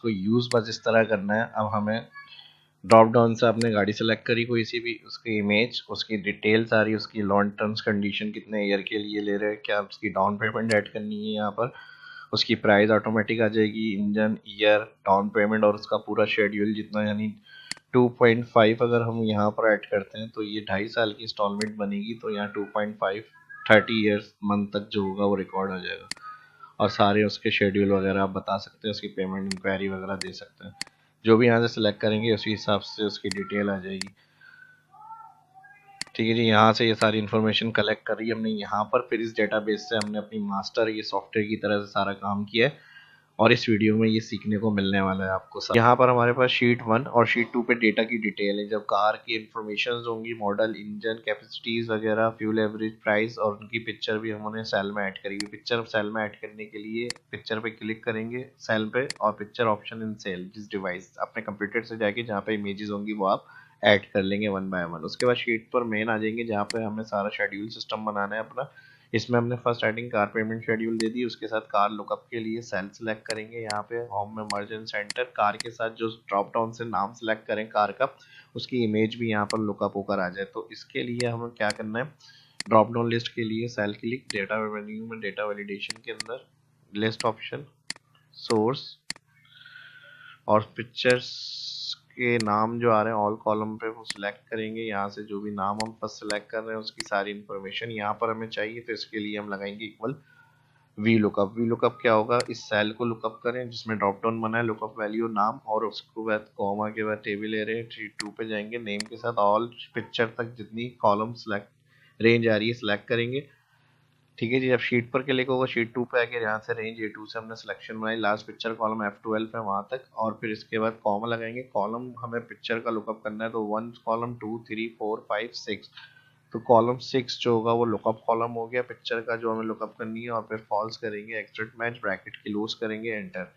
को यूज़ बस इस तरह करना है। अब हमें ड्रॉप डाउन से आपने गाड़ी सेलेक्ट करी कोई सी भी, उसकी इमेज, उसकी डिटेल सारी, उसकी लॉन्ग टर्म्स कंडीशन, कितने ईयर के लिए ले रहे हैं, क्या उसकी डाउन पेमेंट ऐड करनी है यहाँ पर, उसकी प्राइस ऑटोमेटिक आ जाएगी, इंजन, ईयर, डाउन पेमेंट और उसका पूरा शेड्यूल जितना, यानी 2.5 अगर हम यहाँ पर ऐड करते हैं तो ये 2.5 साल की इंस्टॉलमेंट बनेगी। तो यहाँ 2.5 30 ईयर्स मंथ तक जो होगा वो रिकॉर्ड हो जाएगा और सारे उसके शेड्यूल वगैरह आप बता सकते हैं, उसकी पेमेंट इंक्वायरी वगैरह दे सकते हैं। जो भी यहाँ से सिलेक्ट करेंगे उसी हिसाब से उसकी डिटेल आ जाएगी। ठीक है जी, यहाँ से ये सारी इन्फॉर्मेशन कलेक्ट करी हमने यहाँ पर, फिर इस डेटाबेस से हमने अपनी मास्टर ये सॉफ्टवेयर की तरह से सारा काम किया है और इस वीडियो में ये सीखने को मिलने वाला है आपको। यहाँ पर हमारे पास शीट 1 और शीट 2 पे डेटा की डिटेल है। जब कार की इन्फॉर्मेशन होंगी, मॉडल, इंजन, कैपेसिटीज वगैरह, फ्यूल एवरेज, प्राइस और उनकी पिक्चर भी हमने सेल में ऐड करी हुई। पिक्चर सेल में ऐड करने के लिए पिक्चर पे क्लिक करेंगे सेल पे और पिक्चर ऑप्शन इन सेल, जिस डिवाइस अपने कंप्यूटर से जाके जहाँ पे इमेजेस होंगी वो आप ऐड कर लेंगे 1 बाय 1। उसके बाद शीट पर मेन आ जाएंगे जहाँ पे हमें सारा शेड्यूल सिस्टम बनाना है अपना। इसमें हमने first heading car payment schedule दे दी, उसके साथ कार लुकअप के लिए सेल सेलेक्ट करेंगे। यहाँ पे होम में मर्ज एंड सेंटर, कार के साथ जो ड्रॉप डाउन से नाम सेलेक्ट करें कार का, उसकी इमेज भी यहाँ पर लुकअप होकर आ जाए। तो इसके लिए हमें क्या करना है, ड्रॉप डाउन लिस्ट के लिए सेल क्लिक, डेटा मेन्यू में डेटा वैलिडेशन के अंदर लिस्ट ऑप्शन, सोर्स और पिक्चर्स के नाम जो आ रहे हैं ऑल कॉलम पे वो सिलेक्ट करेंगे। यहाँ से जो भी नाम हम फर्स्ट सेलेक्ट कर रहे हैं उसकी सारी इन्फॉर्मेशन यहाँ पर हमें चाहिए, तो इसके लिए हम लगाएंगे equal V lookup. V lookup क्या होगा, इस सेल को लुकअप करें जिसमें ड्रॉप डाउन बना है, लुकअप वैल्यू नाम और उसके बाद कॉमा के बाद टेबल ले रहे हैं, शीट 2 पे जाएंगे, नेम के साथ ऑल पिक्चर तक जितनी कॉलम सेलेक्ट रेंज आ रही है सिलेक्ट करेंगे। ठीक है जी, जब शीट पर क्लिक होगा शीट 2 पे आके यहाँ से रेंज A2 से हमने सिलेक्शन बनाई, लास्ट पिक्चर कॉलम F12 है वहाँ तक, और फिर इसके बाद कॉमा लगाएंगे। कॉलम हमें पिक्चर का लुकअप करना है तो 1 कॉलम 2 3 4 5 6, तो कॉलम 6 जो होगा वो लुकअप कॉलम हो गया पिक्चर का जो हमें लुकअप करनी है, और फिर फॉल्स करेंगे, एक्सट्रेक्ट मैच, ब्रैकेट क्लोज करेंगे, एंटर।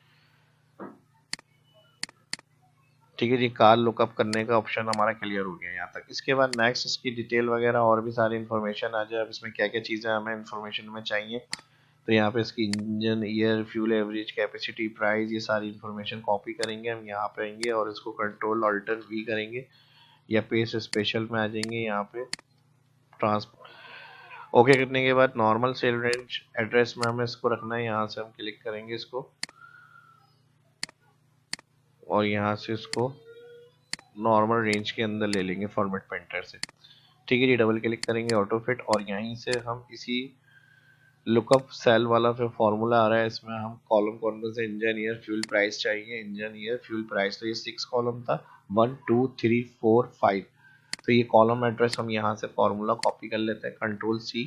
ठीक है जी, कार लुकअप करने का ऑप्शन हमारा क्लियर हो गया यहाँ तक। इसके बाद नेक्स्ट इसकी डिटेल वगैरह और भी सारी इन्फॉर्मेशन आ जाए। अब इसमें क्या क्या चीज़ें हमें इन्फॉर्मेशन में चाहिए, तो यहाँ पे इसकी engine, year, fuel average, capacity, price, ये सारी इन्फॉर्मेशन कॉपी करेंगे हम यहाँ पे आएंगे और इसको कंट्रोल ऑल्टर वी करेंगे या पेस्ट स्पेशल में आ जाएंगे। यहाँ पे ट्रांस ओके करने के बाद नॉर्मल सेल रेंज एड्रेस में हमें इसको रखना है। यहाँ से हम क्लिक करेंगे इसको और यहाँ से इसको नॉर्मल रेंज के अंदर ले लेंगे फॉर्मेट पेंटर से। ठीक है जी, डबल क्लिक करेंगे ऑटो फिट और यहीं से हम इसी लुकअप सेल वाला फिर फॉर्मूला आ रहा है, इसमें हम कॉलम कौन कौन से, इंजन, ईयर, फ्यूल प्राइस चाहिए। इंजन, ईयर, फ्यूल प्राइस, तो ये 6 कॉलम था, 1 2 3 4 5। तो ये कॉलम एड्रेस हम यहाँ से फॉर्मूला कॉपी कर लेते हैं, कंट्रोल C,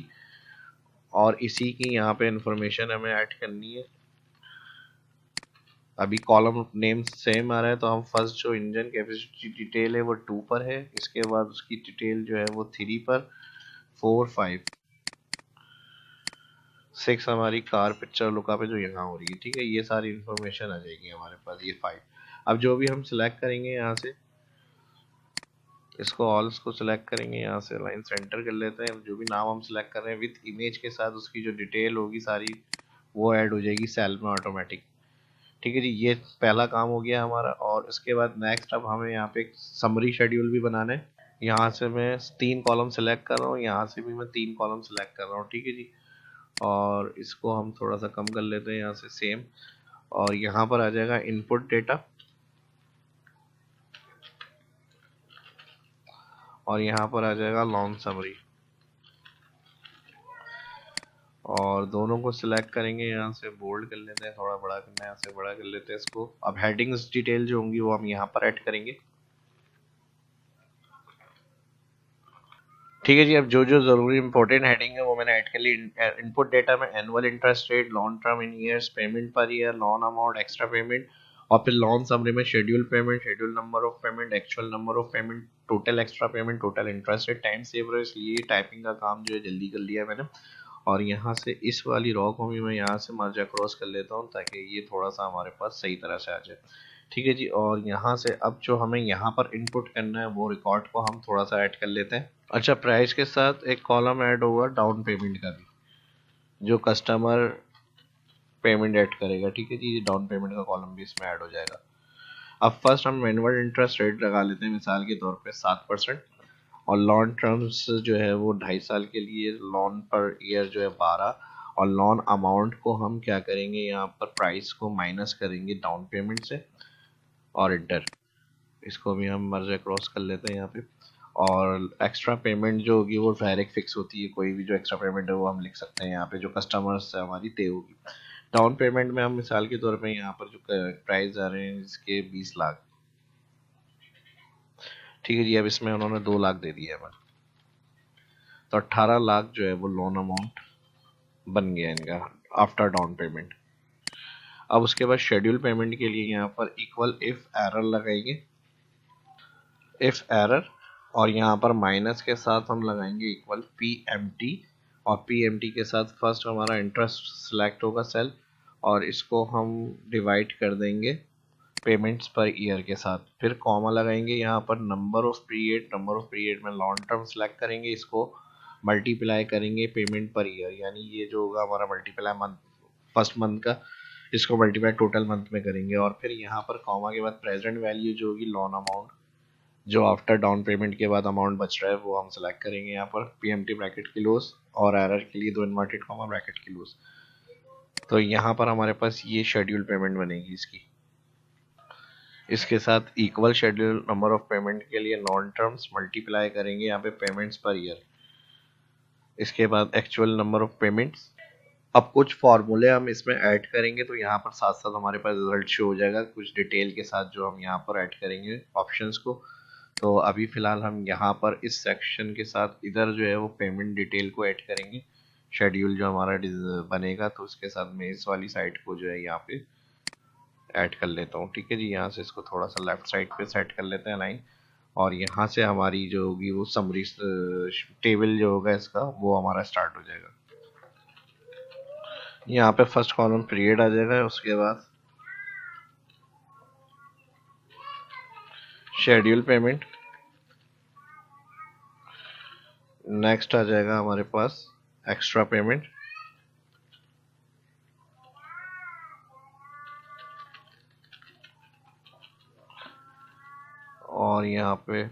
और इसी की यहाँ पे इंफॉर्मेशन हमें ऐड करनी है। अभी कॉलम नेम सेम आ रहा है तो हम फर्स्ट जो इंजन कैपेसिटी डिटेल है वो 2 पर है, इसके बाद उसकी डिटेल जो है वो 3 पर, 4 5 6 हमारी कार पिक्चर लुकअप है जो यहाँ हो रही है। ठीक है, ये सारी इन्फॉर्मेशन आ जाएगी हमारे पास, ये 5। अब जो भी हम सिलेक्ट करेंगे यहाँ से इसको ऑल को सिलेक्ट करेंगे, यहाँ से लाइन सेंटर कर लेते हैं। जो भी नाम हम सिलेक्ट कर रहे हैं विथ इमेज के साथ उसकी जो डिटेल होगी सारी वो ऐड हो जाएगी सेल में ऑटोमेटिक। ठीक है जी, ये पहला काम हो गया हमारा। और इसके बाद नेक्स्ट अब हमें यहाँ पे एक समरी शेड्यूल भी बनाना है। यहाँ से मैं 3 कॉलम सेलेक्ट कर रहा हूँ, यहाँ से भी मैं 3 कॉलम सेलेक्ट कर रहा हूँ। ठीक है जी, और इसको हम थोड़ा सा कम कर लेते हैं यहाँ से सेम, और यहाँ पर आ जाएगा इनपुट डेटा और यहाँ पर आ जाएगा लॉन्ग समरी, और दोनों को सिलेक्ट करेंगे, यहाँ से बोल्ड कर लेते हैं, थोड़ा बड़ा करना है यहाँ से बड़ा कर लेते हैं इसको। अब हेडिंग्स डिटेल जो होंगी वो हम यहाँ पर ऐड करेंगे। ठीक है जी, अब जो जो जरूरी इंपॉर्टेंट हेडिंग है वो मैंने ऐड कर ली। इनपुट डेटा में annual interest rate, long term in years, payment per year, loan amount, extra payment, और फिर लोन समरी में schedule payment, schedule number of payment, actual number of payment, total extra payment, total interest rate. Time save रहा है इसलिए typing का काम जो है जल्दी कर लिया है मैंने। और यहाँ से इस वाली रॉ को भी मैं यहाँ से मर्ज अक्रॉस कर लेता हूँ ताकि ये थोड़ा सा हमारे पास सही तरह से आ जाए। ठीक है जी, और यहाँ से अब जो हमें यहाँ पर इनपुट करना है वो रिकॉर्ड को हम थोड़ा सा ऐड कर लेते हैं। अच्छा, प्राइस के साथ एक कॉलम ऐड होगा डाउन पेमेंट का भी, जो कस्टमर पेमेंट ऐड करेगा। ठीक है जी, डाउन पेमेंट का कॉलम भी इसमें ऐड हो जाएगा। अब फर्स्ट हम एनुअल इंटरेस्ट रेट लगा लेते हैं, मिसाल के तौर पे 7%। और लोन टर्म्स जो है वो 2.5 साल के लिए, लोन पर ईयर जो है 12। और लोन अमाउंट को हम क्या करेंगे, यहाँ पर प्राइस को माइनस करेंगे डाउन पेमेंट से और इंटर, इसको भी हम मर्ज क्रॉस कर लेते हैं यहाँ पे। और एक्स्ट्रा पेमेंट जो होगी वो डायरेक्ट फिक्स होती है, कोई भी जो एक्स्ट्रा पेमेंट है वो हम लिख सकते हैं यहाँ पे, जो कस्टमर्स से हमारी तय होगी। डाउन पेमेंट में हम मिसाल के तौर पे यहाँ पर जो प्राइस आ रहे हैं इसके 20 लाख। ठीक है जी, अब इसमें उन्होंने 2 लाख दे दिया हमें, तो 18 लाख जो है वो लोन अमाउंट बन गया इनका आफ्टर डाउन पेमेंट। अब उसके बाद शेड्यूल पेमेंट के लिए यहाँ पर इक्वल इफ एरर लगाएंगे, इफ एरर, और यहाँ पर माइनस के साथ हम लगाएंगे इक्वल पी एम टी। और पी एम टी के साथ फर्स्ट हमारा इंटरेस्ट सिलेक्ट होगा सेल, और इसको हम डिवाइड कर देंगे पेमेंट्स पर ईयर के साथ। फिर कॉमा लगाएंगे यहाँ पर number of period, number of period में लॉन्ग टर्म सेलेक्ट करेंगे, इसको मल्टीप्लाई करेंगे पेमेंट पर ईयर, यानी ये जो होगा हमारा मल्टीप्लाई मंथ, फर्स्ट मंथ का, इसको मल्टीप्लाई टोटल मंथ में करेंगे। और फिर यहाँ पर कॉमा के बाद प्रेजेंट वैल्यू जो होगी लोन अमाउंट, जो आफ्टर डाउन पेमेंट के बाद अमाउंट बच रहा है वो हम सेलेक्ट करेंगे यहाँ पर पीएमटी ब्रैकेट क्लोज, और एरर के लिए 2 इन्वर्टेड कॉमा ब्रैकेट क्लोज। तो यहाँ पर हमारे पास ये शेड्यूल पेमेंट बनेगी इसकी। इसके साथ equal schedule number of payment के लिए नॉन टर्म्स मल्टीप्लाई करेंगे यहाँ पे पेमेंट्स पर ईयर, इसके बाद एक्चुअल नंबर ऑफ पेमेंट्स। अब कुछ फार्मूले हम इसमें ऐड करेंगे, तो यहाँ पर साथ साथ हमारे पास रिजल्ट शो हो जाएगा कुछ डिटेल के साथ, जो हम यहाँ पर ऐड करेंगे ऑप्शंस को। तो अभी फ़िलहाल हम यहाँ पर इस सेक्शन के साथ इधर जो है वो पेमेंट डिटेल को ऐड करेंगे, शेड्यूल जो हमारा बनेगा, तो उसके साथ में इस वाली साइड को जो है यहाँ पे ऐड कर लेता हूँ। ठीक है जी, यहाँ से इसको थोड़ा सा लेफ्ट साइड पे सेट कर लेते हैं लाइन, और यहाँ से हमारी जो होगी वो समरी टेबल जो होगा इसका वो हमारा स्टार्ट हो जाएगा। यहाँ पे फर्स्ट कॉलम पीरियड आ जाएगा, उसके बाद शेड्यूल पेमेंट, नेक्स्ट आ जाएगा हमारे पास एक्स्ट्रा पेमेंट, और यहाँ पे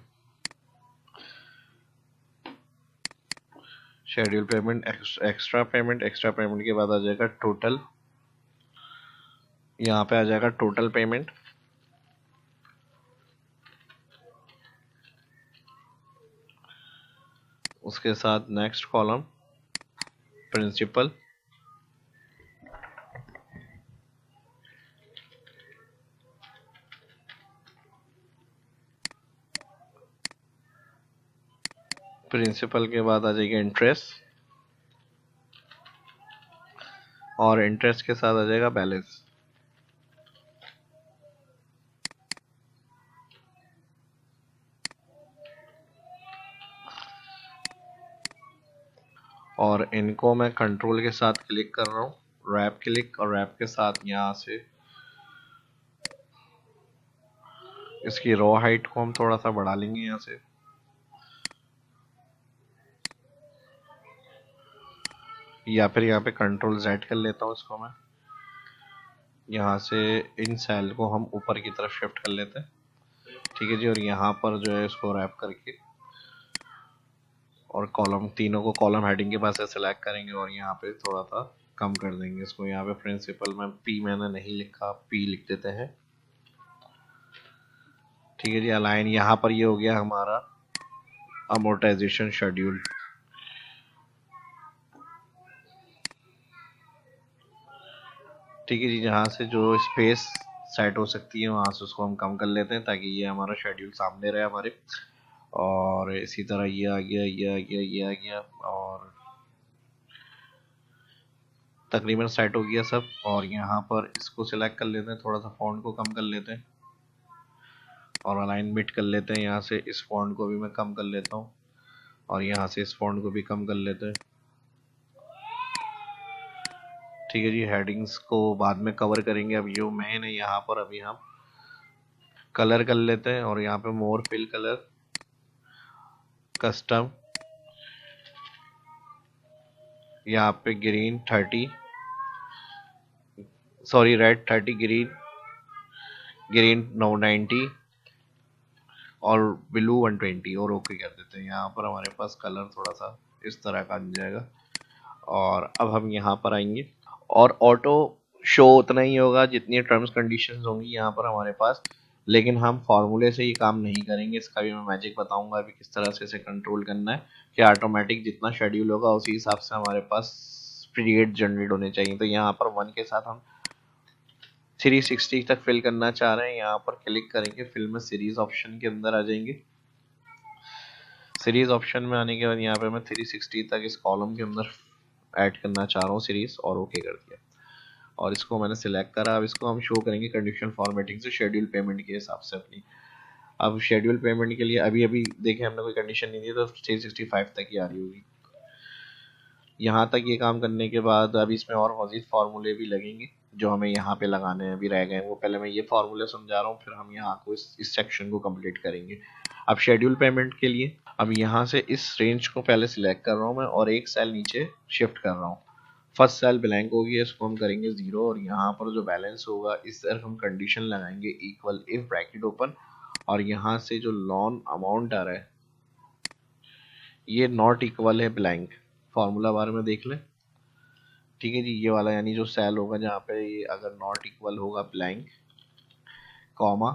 schedule payment, extra payment, extra payment के बाद आ जाएगा टोटल, यहाँ पे आ जाएगा टोटल पेमेंट, उसके साथ नेक्स्ट कॉलम प्रिंसिपल, प्रिंसिपल के बाद आ जाएगा इंटरेस्ट, और इंटरेस्ट के साथ आ जाएगा बैलेंस। और इनको मैं कंट्रोल के साथ क्लिक कर रहा हूँ, रैप क्लिक, और रैप के साथ यहाँ से इसकी रो हाइट को हम थोड़ा सा बढ़ा लेंगे यहाँ से, या फिर यहाँ पे कंट्रोल जेड कर लेता हूँ इसको मैं, यहाँ से इन सेल को हम ऊपर की तरफ शिफ्ट कर लेते हैं। ठीक है जी, और यहाँ पर जो है इसको रैप करके, और कॉलम तीनों को कॉलम हेडिंग के पास से सिलेक्ट करेंगे, और यहाँ पे थोड़ा सा कम कर देंगे इसको। यहाँ पे प्रिंसिपल में पी मैंने नहीं लिखा, पी लिख देते हैं। ठीक है जी, अलाइन यहाँ पर ये हो गया हमारा अमोर्टाइजेशन शेड्यूल। ठीक है जी, जहाँ से जो स्पेस सेट हो सकती है वहाँ से उसको हम कम कर लेते हैं, ताकि ये हमारा शेड्यूल सामने रहे हमारे। और इसी तरह ये आ गया, ये आ गया, ये आ गया, और तकरीबन सेट हो गया सब। और यहाँ पर इसको सिलेक्ट कर लेते हैं, थोड़ा सा फॉन्ट को कम कर लेते हैं, और अलाइनमेंट कर लेते हैं। यहाँ से इस फॉन्ट को भी मैं कम कर लेता हूँ, और यहाँ से इस फॉन्ट को भी कम कर लेते हैं। ठीक है जी, हेडिंग्स को बाद में कवर करेंगे, अब जो मेन है यहाँ पर अभी हम कलर कर लेते हैं, और यहाँ पे मोर फिल कलर, कस्टम, यहाँ पे green 30, sorry red 30, green green 90 और ब्लू 120 और ओके कर देते हैं। यहाँ पर हमारे पास कलर थोड़ा सा इस तरह का आ जाएगा। और अब हम यहाँ पर आएंगे और ऑटो शो उतना ही होगा जितनी टर्म्स कंडीशंस होंगी यहाँ पर हमारे पास, लेकिन हम फार्मूले से ये काम नहीं करेंगे। इसका भी मैं मैजिक बताऊंगा अभी किस तरह से इसे कंट्रोल करना है कि ऑटोमेटिक जितना शेड्यूल होगा उसी हिसाब से हमारे पास पीरियड जनरेट होने चाहिए। तो यहाँ पर 1 के साथ हम 360 तक फिल करना चाह रहे हैं। यहाँ पर क्लिक करेंगे, फिल में सीरीज ऑप्शन के अंदर आ जाएंगे। सीरीज ऑप्शन में आने के बाद यहाँ पे मैं 360 तक इस कॉलम के अंदर ऐड करना चाह रहा हूँ सीरीज, और ओके कर दिया और इसको मैंने सिलेक्ट करा। अब इसको हम शो करेंगे कंडीशन फॉर्मेटिंग से शेड्यूल पेमेंट के हिसाब से अपनी। अब शेड्यूल पेमेंट के लिए अभी अभी देखें हमने कोई कंडीशन नहीं दी तो 365 तक ही आ रही होगी। यहाँ तक ये काम करने के बाद अभी इसमें और मजीद फार्मूले भी लगेंगे जो हमें यहाँ पे लगाने हैं, अभी रह गए वो। पहले मैं ये फार्मूले समझा रहा हूँ, फिर हम यहाँ को इस सेक्शन को कंप्लीट करेंगे। अब शेड्यूल पेमेंट के लिए अब यहाँ से इस रेंज को पहले सिलेक्ट कर रहा हूँ मैं और एक सेल नीचे शिफ्ट कर रहा हूँ। फर्स्ट सेल ब्लैंक होगी, इसको हम करेंगे 0 और यहाँ पर जो बैलेंस होगा इस तरफ हम कंडीशन लगाएंगे इक्वल इफ ब्रैकेट ओपन, और यहाँ से जो लोन अमाउंट आ रहा है ये नॉट इक्वल है ब्लैंक। फार्मूला बार में देख लें, ठीक है जी, ये वाला यानी जो सेल होगा जहाँ पे ये अगर नॉट इक्वल होगा ब्लैंक कॉमा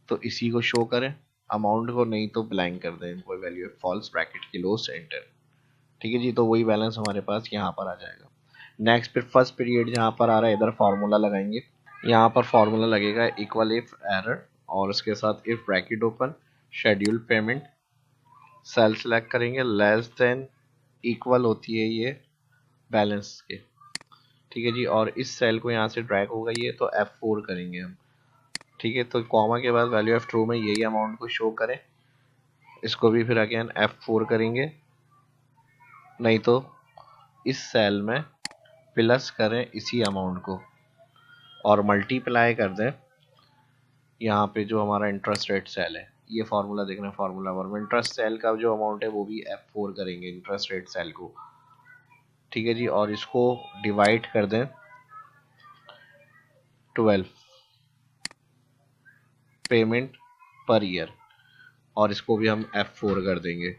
तो इसी को शो करें, अमाउंट को नहीं तो ब्लैंक कर दें, कोई वैल्यू है फॉल्स ब्रैकेट क्लोज एंटर। ठीक है जी, तो वही बैलेंस हमारे पास यहाँ पर आ जाएगा। नेक्स्ट फिर फर्स्ट पीरियड जहाँ पर आ रहा है इधर फार्मूला लगाएंगे। यहाँ पर फार्मूला लगेगा इक्वल इफ एरर और उसके साथ if bracket open schedule payment, cell select करेंगे लेस देन इक्वल होती है ये बैलेंस के। ठीक है जी, और इस सेल को यहाँ से ड्रैग होगा ये तो F4 करेंगे हम। ठीक है, तो कॉमा के बाद वैल्यू ऑफ ट्रू में यही अमाउंट को शो करें, इसको भी फिर अगेन F4 करेंगे, नहीं तो इस सेल में प्लस करें इसी अमाउंट को और मल्टीप्लाई कर दें यहाँ पे जो हमारा इंटरेस्ट रेट सेल है। ये फार्मूला देखना, फार्मूला वन में इंटरेस्ट सेल का जो अमाउंट है वो भी F4 करेंगे इंटरेस्ट रेट सेल को। ठीक है जी, और इसको डिवाइड कर दें 12 पेमेंट पर ईयर और इसको भी हम F4 कर देंगे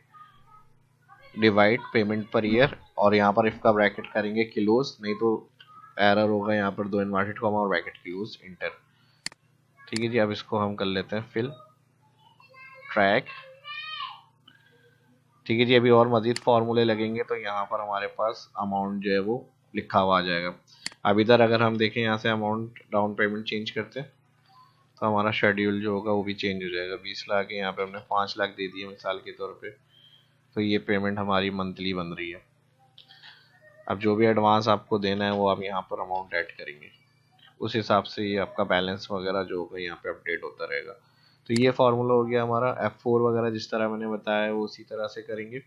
डिवाइड पेमेंट पर ईयर, और यहाँ पर इफ का ब्रैकेट करेंगे क्लोज, नहीं तो एरर होगा यहाँ पर 2 इनवर्टेड कॉमा और ब्रैकेट क्लोज इंटर। ठीक है जी, अब इसको हम कर लेते हैं फिल ट्रैक। ठीक है जी, अभी और मजीद फार्मूले लगेंगे तो यहाँ पर हमारे पास अमाउंट जो है वो लिखा हुआ आ जाएगा। अब इधर अगर हम देखें यहाँ से अमाउंट डाउन पेमेंट चेंज करते हैं तो हमारा शेड्यूल जो होगा वो भी चेंज हो जाएगा। 20 लाख है, यहाँ पे हमने 5 लाख दे दिए मिसाल के तौर पे, तो ये पेमेंट हमारी मंथली बन रही है। अब जो भी एडवांस आपको देना है वो आप यहाँ पर अमाउंट ऐड करेंगे, उस हिसाब से ये आपका बैलेंस वगैरह जो होगा यहाँ पे अपडेट होता रहेगा। तो ये फार्मूला हो गया हमारा। F4 वगैरह जिस तरह मैंने बताया है वो उसी तरह से करेंगे।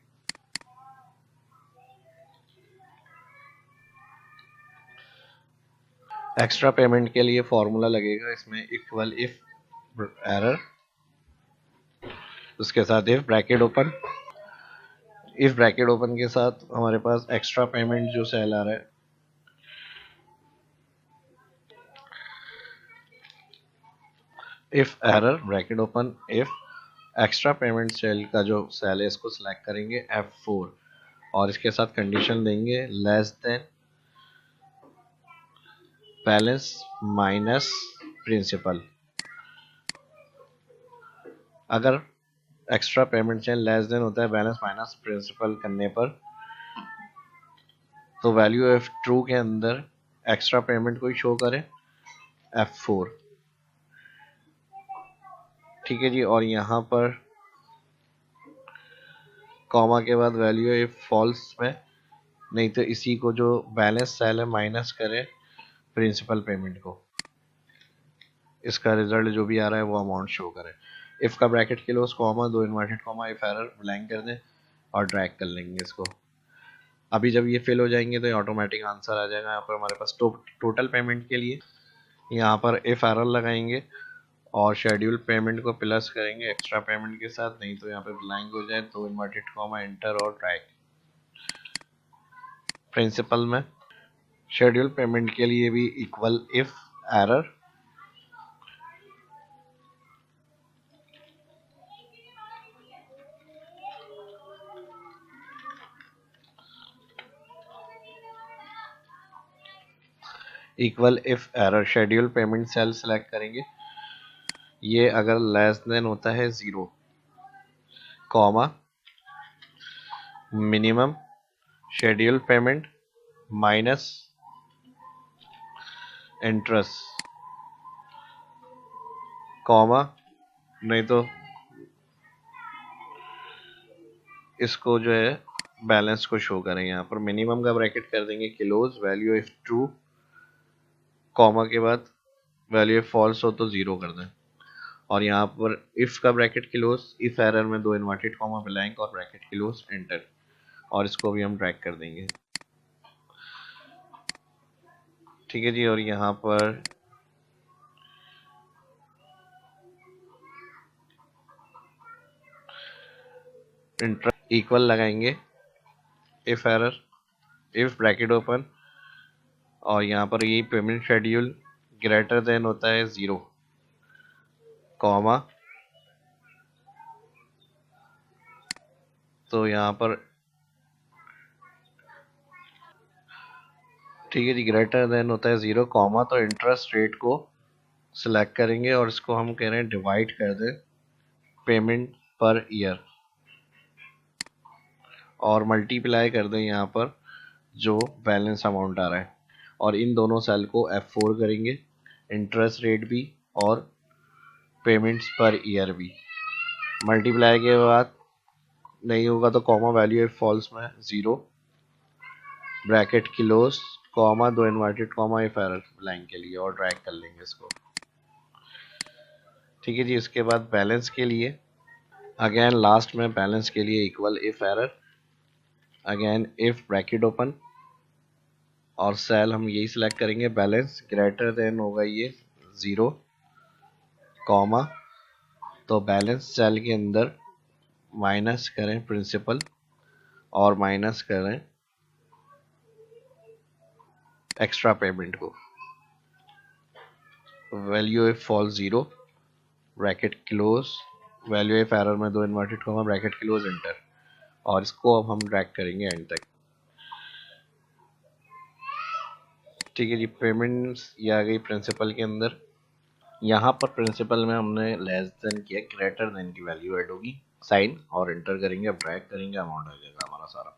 एक्स्ट्रा पेमेंट के लिए फार्मूला लगेगा इसमें इक्वल इफ एरर, उसके साथ if bracket open, if bracket open के साथ हमारे पास एक्स्ट्रा पेमेंट जो सेल आ रहा है if error bracket open if extra payment cell का जो सेल है इसको सिलेक्ट करेंगे F4 और इसके साथ कंडीशन देंगे less than balance minus principal. अगर extra payment cell less than होता है बैलेंस माइनस प्रिंसिपल करने पर तो वैल्यू ऑफ ट्रू के अंदर एक्स्ट्रा पेमेंट को ही शो करें F4। ठीक है जी, और यहाँ पर कॉमा के बाद वैल्यू इफ फॉल्स में, नहीं तो इसी को जो बैलेंस सेल है माइनस करें प्रिंसिपल पेमेंट को, इसका रिजल्ट जो भी आ रहा है वो अमाउंट शो करें। इफ का bracket close comma 2 inverted comma if error blank कर दें और ड्रैग कर लेंगे इसको। अभी जब ये फिल हो जाएंगे तो ये ऑटोमेटिक आंसर आ जाएगा। यहाँ पर हमारे पास टोटल पेमेंट के लिए यहाँ पर इफ एरर लगाएंगे और शेड्यूल पेमेंट को प्लस करेंगे एक्स्ट्रा पेमेंट के साथ, नहीं तो यहाँ पे ब्लैंक हो जाए तो इन्वर्टेड कॉमा एंटर और ड्रैग। प्रिंसिपल में शेड्यूल पेमेंट के लिए भी equal if error, equal if error schedule payment cell select करेंगे। ये अगर लेस देन होता है 0, comma minimum schedule payment minus interest, comma, नहीं तो इसको जो है बैलेंस को शो करें। यहाँ पर मिनिमम का ब्रैकेट कर देंगे kilos, value if true, comma के बाद वैल्यू इफ फॉल्स हो तो 0 कर दें। और यहाँ पर इफ का ब्रैकेट क्लोज, इफ एरर में 2 इन्वर्टेड कॉमा ब्लैंक और ब्रैकेट क्लोज, एंटर। और इसको भी हम ड्रैग कर देंगे। ठीक है जी। और यहाँ पर इंटर इक्वल लगाएंगे if error, if bracket open, और यहाँ पर ये पेमेंट शेड्यूल ग्रेटर देन होता है 0, कॉमा, तो यहाँ पर ठीक है जी, ग्रेटर देन होता है 0, कॉमा, तो इंटरेस्ट रेट को सिलेक्ट करेंगे और इसको हम कह रहे हैं डिवाइड कर दें पेमेंट पर ईयर, और मल्टीप्लाई कर दें यहाँ पर जो बैलेंस अमाउंट आ रहा है। और इन दोनों सेल को F4 करेंगे, इंटरेस्ट रेट भी और पेमेंट्स पर ईयर भी। मल्टीप्लाई के बाद नहीं होगा तो कॉमा, वैल्यू इफ फॉल्स में 0, bracket close, comma, 2 inverted comma if error blank के लिए, और ड्रैग कर लेंगे इसको। ठीक है जी। इसके बाद बैलेंस के लिए अगेन लास्ट में बैलेंस के लिए equal if error, again if bracket open, और सेल हम यही सिलेक्ट करेंगे, बैलेंस ग्रेटर देन होगा ये 0, कॉमा, तो बैलेंस सेल के अंदर माइनस करें प्रिंसिपल और माइनस करें एक्स्ट्रा पेमेंट को, value if fall 0, bracket close, value if error में 2 inverted comma bracket close, enter. और इसको अब हम ड्रैग करेंगे एंड तक। ठीक है जी। पेमेंट्स ये आ गई प्रिंसिपल के अंदर। यहाँ पर प्रिंसिपल में हमने लेस देन किया, ग्रेटर देन की वैल्यू ऐड होगी, साइन, और एंटर करेंगे। अब ड्रैग करेंगे, अमाउंट आ जाएगा हमारा सारा।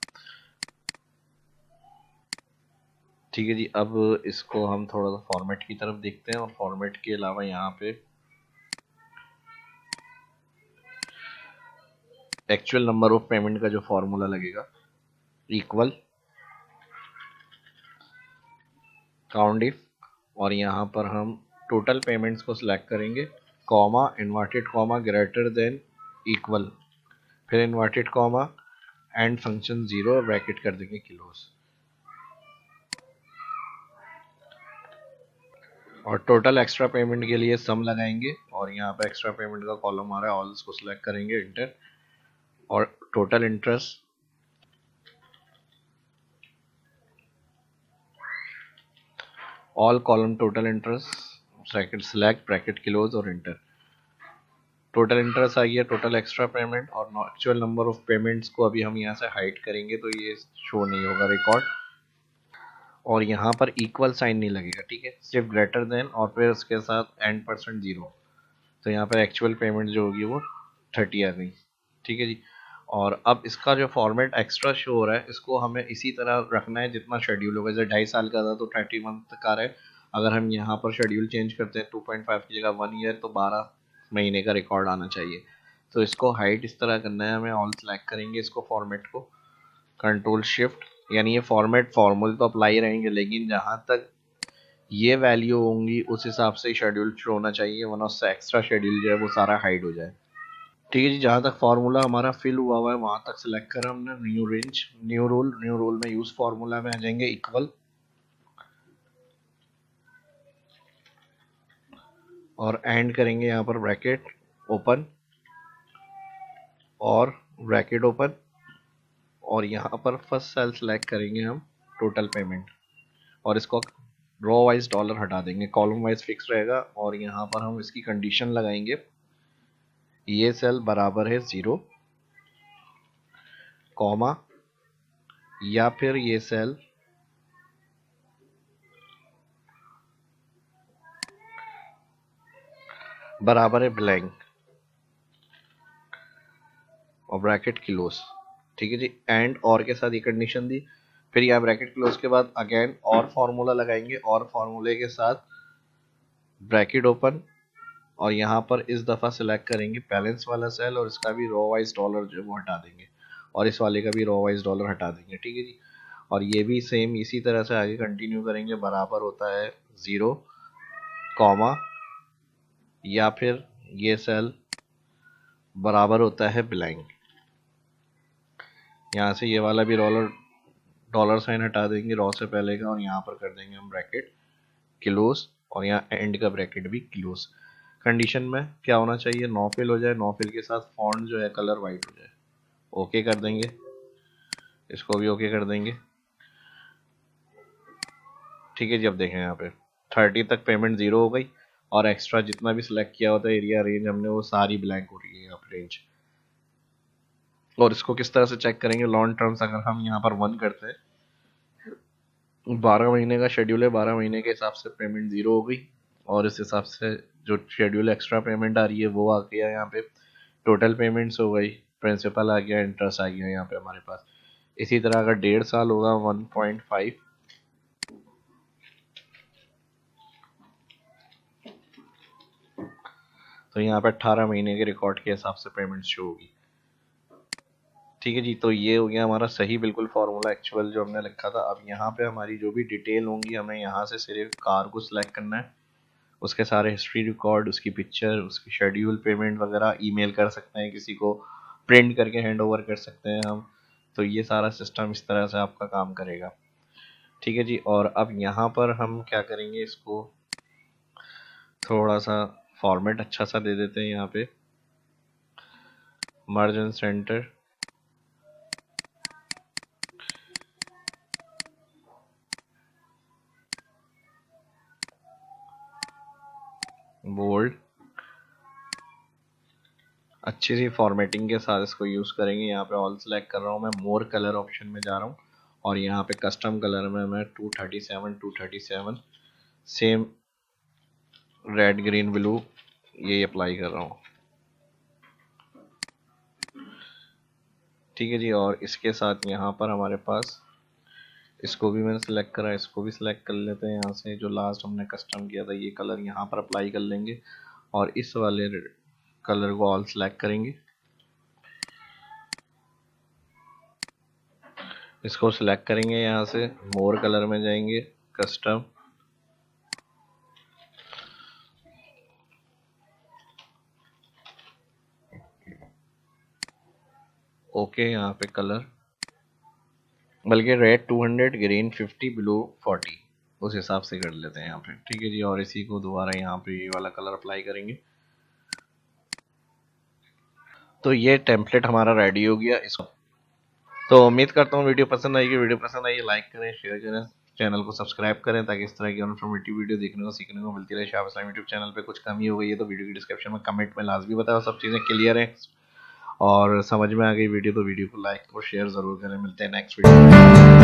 ठीक है जी। अब इसको हम थोड़ा सा फॉर्मेट की तरफ देखते हैं, और फॉर्मेट के अलावा यहाँ पे एक्चुअल नंबर ऑफ पेमेंट का जो फॉर्मूला लगेगा, इक्वल काउंट इफ, और यहाँ पर हम टोटल पेमेंट्स को सिलेक्ट करेंगे, comma, inverted comma, greater than equal, फिर inverted comma, and function 0, bracket कर देंगे क्लोज। और टोटल एक्स्ट्रा पेमेंट के लिए सम लगाएंगे, और यहाँ पे एक्स्ट्रा पेमेंट का कॉलम आ रहा है, ऑल को सिलेक्ट करेंगे, इंटर। और total interest, all column total interest, bracket select, bracket close, और इंटर। टोटल इंटरेस्ट आ गया, टोटल एक्स्ट्रा पेमेंट, और एक्चुअल नंबर ऑफ पेमेंट्स को अभी हम यहाँ से हाइड करेंगे तो ये शो नहीं होगा रिकॉर्ड। और यहाँ पर इक्वल साइन नहीं लगेगा, ठीक है, सिर्फ ग्रेटर देन और फिर उसके साथ एंड परसेंट 0। तो यहाँ पर एक्चुअल पेमेंट जो होगी वो 30 आ गई। ठीक है जी। और अब इसका जो फॉर्मेट एक्स्ट्रा शो हो रहा है, इसको हमें इसी तरह रखना है जितना शेड्यूल होगा। जैसे 2.5 साल का था तो 30 मंथ का रहे। अगर हम यहाँ पर शेड्यूल चेंज करते हैं 2.5 की जगह 1 ईयर, तो 12 महीने का रिकॉर्ड आना चाहिए। तो इसको हाइट इस तरह करना है हमें, ऑल सेलेक्ट करेंगे इसको, फॉर्मेट को, कंट्रोल शिफ्ट, यानी ये फॉर्मेट फॉर्मूले तो अप्लाई रहेंगे, लेकिन जहाँ तक ये वैल्यू होंगी उस हिसाब से शेड्यूल शो होना चाहिए, वरना उससे एक्स्ट्रा शेड्यूल जो है वो सारा हाइड हो जाए। ठीक है जी। जहाँ तक फार्मूला हमारा फिल हुआ हुआ है वहाँ तक सिलेक्ट करा हमने, न्यू रेंज, न्यू रोल में यूज फार्मूला में आ जाएंगे, इक्वल, और एंड करेंगे यहाँ पर ब्रैकेट ओपन और ब्रैकेट ओपन, और यहाँ पर फर्स्ट सेल सेलेक्ट करेंगे हम, टोटल पेमेंट, और इसको रो वाइज डॉलर हटा देंगे, कॉलम वाइज फिक्स रहेगा। और यहाँ पर हम इसकी कंडीशन लगाएंगे, ये सेल बराबर है 0, कॉमा, या फिर ये सेल बराबर है ब्लैंक और ब्रैकेट क्लोज। ठीक है जी, एंड और के साथ ये कंडीशन दी। फिर यहाँ ब्रैकेट क्लोज के बाद अगेन और फॉर्मूला लगाएंगे, और फॉर्मूले के साथ ब्रैकेट ओपन, और यहाँ पर इस दफ़ा सिलेक्ट करेंगे बैलेंस वाला सेल, और इसका भी रो वाइज डॉलर जो वो हटा देंगे, और इस वाले का भी रो वाइज डॉलर हटा देंगे। ठीक है जी, और ये भी सेम इसी तरह से आगे कंटिन्यू करेंगे। बराबर होता है 0, कॉमा, या फिर ये सेल बराबर होता है ब्लैंक। यहाँ से ये वाला भी डॉलर साइन हटा देंगे रॉ से पहले का, और यहाँ पर कर देंगे हम ब्रैकेट क्लोज, और यहाँ एंड का ब्रैकेट भी क्लोज। कंडीशन में क्या होना चाहिए, नो फिल हो जाए, नो फिल के साथ फॉन्ट जो है कलर वाइट हो जाए। ओके कर देंगे, इसको भी ओके कर देंगे। ठीक है जी, अब देखें यहाँ पे 30 तक पेमेंट 0 हो गई, और एक्स्ट्रा जितना भी सिलेक्ट किया होता है एरिया रेंज हमने, वो सारी ब्लैंक हो रही है यहाँ पे रेंज। और इसको किस तरह से चेक करेंगे, लॉन्ग टर्म्स अगर हम यहाँ पर 1 करते हैं, 12 महीने का शेड्यूल है, 12 महीने के हिसाब से पेमेंट 0 हो गई, और इस हिसाब से जो शेड्यूल एक्स्ट्रा पेमेंट आ रही है वो आ गया यहाँ पे, टोटल पेमेंट्स हो गई, प्रिंसिपल आ गया, इंटरेस्ट आ गया यहाँ पे हमारे पास। इसी तरह अगर 1.5 साल होगा 1.5, तो यहाँ पे 18 महीने के रिकॉर्ड के हिसाब से पेमेंट शो होगी। ठीक है जी, तो ये हो गया हमारा सही बिल्कुल फार्मूला एक्चुअल जो हमने लिखा था। अब यहाँ पे हमारी जो भी डिटेल होंगी, हमें यहाँ से सिर्फ कार को सिलेक्ट करना है, उसके सारे हिस्ट्री रिकॉर्ड, उसकी पिक्चर, उसकी शेड्यूल, पेमेंट वगैरह ईमेल कर सकते हैं, किसी को प्रिंट करके हैंड ओवर कर सकते हैं हम। तो ये सारा सिस्टम इस तरह से आपका काम करेगा। ठीक है जी, और अब यहाँ पर हम क्या करेंगे, इसको थोड़ा सा फॉर्मेट अच्छा सा दे देते हैं। यहाँ पे मर्ज एंड सेंटर, बोल्ड, अच्छी सी फॉर्मेटिंग के साथ इसको यूज़ करेंगे। यहाँ पे ऑल सेलेक्ट कर रहा हूँ मैं, मोर कलर ऑप्शन में जा रहा हूँ, और यहाँ पे कस्टम कलर में मैं 237 सेम रेड ग्रीन ब्लू ये अप्लाई कर रहा हूँ। ठीक है जी, और इसके साथ यहाँ पर हमारे पास, इसको भी मैंने सेलेक्ट करा, इसको भी सिलेक्ट कर लेते हैं। यहाँ से जो लास्ट हमने कस्टम किया था ये कलर यहाँ पर अप्लाई कर लेंगे, और इस वाले कलर को ऑल सेलेक्ट करेंगे, इसको सिलेक्ट करेंगे, यहाँ से मोर कलर में जाएंगे, कस्टम, ओके, यहाँ पे कलर बल्कि रेड 200, ग्रीन 50, ब्लू 40, उस हिसाब से कर लेते हैं यहाँ पे। ठीक है जी, और इसी को दोबारा यहाँ पे ये वाला कलर अप्लाई करेंगे। तो ये टेम्पलेट हमारा रेडी हो गया। इसको तो उम्मीद करता हूँ वीडियो पसंद आएगी। वीडियो पसंद आई लाइक करें, शेयर करें, चैनल को सब्सक्राइब करें, ताकि इस तरह की इन्फॉर्मेटिव वीडियो देखने को सीखने को मिलती रहे। शाह इस्लाम यूट्यूब चैनल पे कुछ कमी हो गई है तो वीडियो की डिस्क्रिप्शन में कमेंट में लाजमी बताओ, सब चीज़ें क्लियर हैं और समझ में आ गई वीडियो तो वीडियो को लाइक और शेयर ज़रूर करें। मिलते हैं नेक्स्ट वीडियो में।